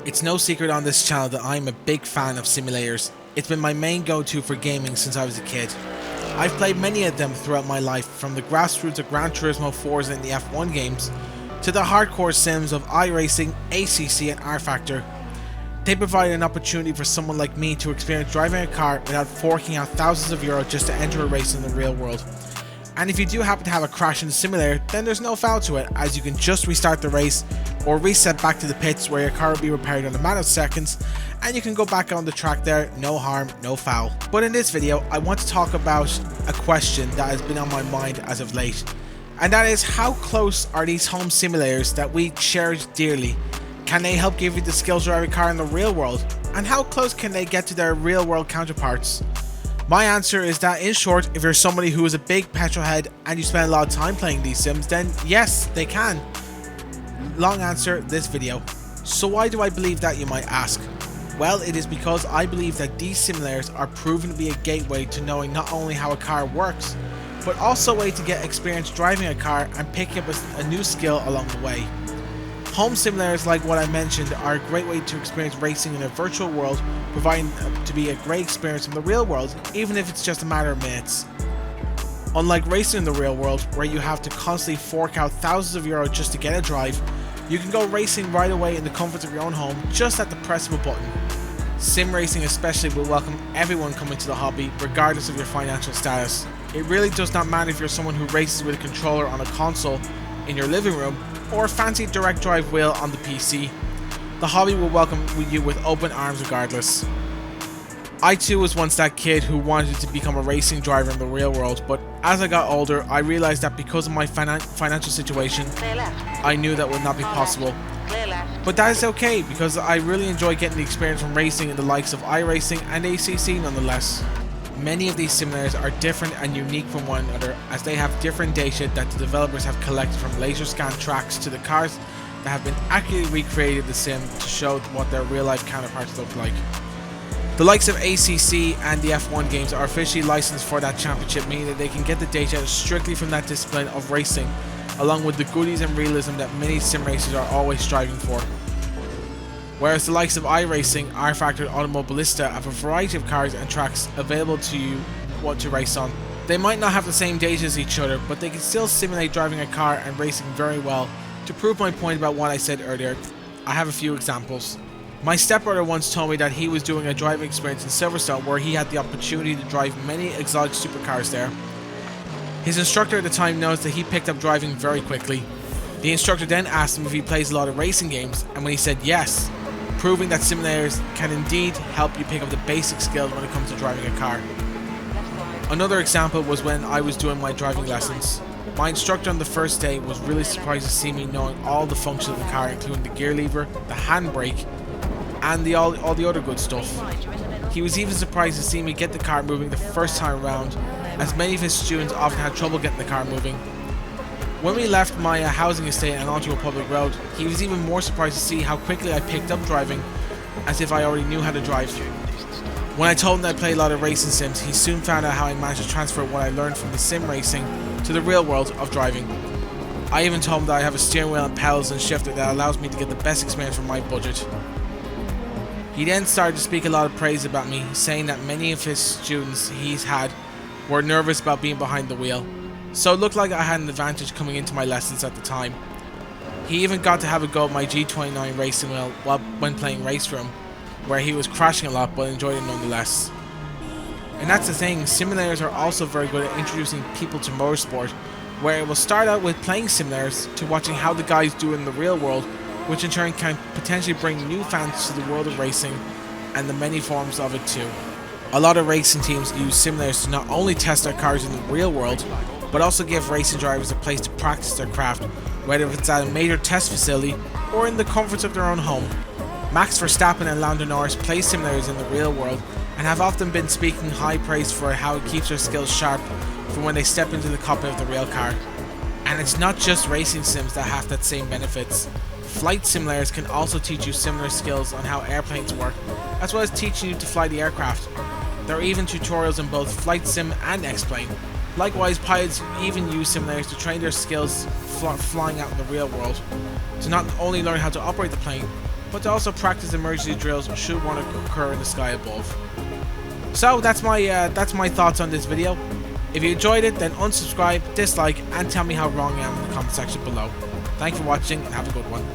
It's no secret on this channel that I'm a big fan of simulators. It's been my main go-to for gaming since I was a kid. I've played many of them throughout my life, from the grassroots of Gran Turismo 4s and the F1 games, to the hardcore sims of iRacing, ACC and R-Factor. They provide an opportunity for someone like me to experience driving a car without forking out thousands of euros just to enter a race in the real world. And if you do happen to have a crash in the simulator, then there's no foul to it, as you can just restart the race or reset back to the pits where your car will be repaired in a matter of seconds, and you can go back on the track there, no harm, no foul. But in this video, I want to talk about a question that has been on my mind as of late, and that is, how close are these home simulators that we cherish dearly? Can they help give you the skills to drive a car in the real world? And how close can they get to their real world counterparts? My answer is that, in short, if you're somebody who is a big petrol head and you spend a lot of time playing these sims, then yes, they can. Long answer, this video. So why do I believe that, you might ask? Well, it is because I believe that these simulators are proven to be a gateway to knowing not only how a car works, but also a way to get experience driving a car and picking up a new skill along the way. Home simulators like what I mentioned are a great way to experience racing in a virtual world, providing to be a great experience in the real world, even if it's just a matter of minutes. Unlike racing in the real world, where you have to constantly fork out thousands of euros just to get a drive, you can go racing right away in the comforts of your own home, just at the press of a button. Sim racing especially will welcome everyone coming to the hobby, regardless of your financial status. It really does not matter if you're someone who races with a controller on a console in your living room, or a fancy direct drive wheel on the PC. The hobby will welcome you with open arms regardless. I too was once that kid who wanted to become a racing driver in the real world, but as I got older, I realized that because of my financial situation, I knew that would not be possible. But that is okay, because I really enjoy getting the experience from racing in the likes of iRacing and ACC nonetheless. Many of these simulators are different and unique from one another, as they have different data that the developers have collected from laser scan tracks to the cars that have been accurately recreated in the sim to show what their real life counterparts look like. The likes of ACC and the F1 games are officially licensed for that championship, meaning that they can get the data strictly from that discipline of racing, along with the goodies and realism that many sim racers are always striving for. Whereas the likes of iRacing, R-Factor and Automobilista have a variety of cars and tracks available to you what to race on. They might not have the same data as each other, but they can still simulate driving a car and racing very well. To prove my point about what I said earlier, I have a few examples. My stepbrother once told me that he was doing a driving experience in Silverstone where he had the opportunity to drive many exotic supercars there. His instructor at the time noticed that he picked up driving very quickly. The instructor then asked him if he plays a lot of racing games, and when he said yes, proving that simulators can indeed help you pick up the basic skills when it comes to driving a car. Another example was when I was doing my driving lessons. My instructor on the first day was really surprised to see me knowing all the functions of the car, including the gear lever, the handbrake, and all the other good stuff. He was even surprised to see me get the car moving the first time around, as many of his students often had trouble getting the car moving. When we left my housing estate and onto a public road, he was even more surprised to see how quickly I picked up driving, as if I already knew how to drive. When I told him that I play a lot of racing sims, he soon found out how I managed to transfer what I learned from the sim racing to the real world of driving. I even told him that I have a steering wheel and pedals and shifter that allows me to get the best experience for my budget. He then started to speak a lot of praise about me, saying that many of his students he's had were nervous about being behind the wheel. So it looked like I had an advantage coming into my lessons at the time. He even got to have a go at my G29 racing wheel when playing Race for him, where he was crashing a lot but enjoyed it nonetheless. And that's the thing, simulators are also very good at introducing people to motorsport, where it will start out with playing simulators to watching how the guys do it in the real world, which in turn can potentially bring new fans to the world of racing and the many forms of it too. A lot of racing teams use simulators to not only test their cars in the real world, but also give racing drivers a place to practice their craft, whether it's at a major test facility or in the comforts of their own home. Max Verstappen and Lando Norris play simulators in the real world and have often been speaking high praise for how it keeps their skills sharp for when they step into the cockpit of the real car. And it's not just racing sims that have that same benefits. Flight simulators can also teach you similar skills on how airplanes work, as well as teaching you to fly the aircraft. There are even tutorials in both Flight Sim and X-Plane. Likewise, pilots even use simulators to train their skills flying out in the real world, to not only learn how to operate the plane, but to also practice emergency drills should one occur in the sky above. So that's my thoughts on this video. If you enjoyed it, then unsubscribe, dislike, and tell me how wrong I am in the comment section below. Thanks for watching and have a good one.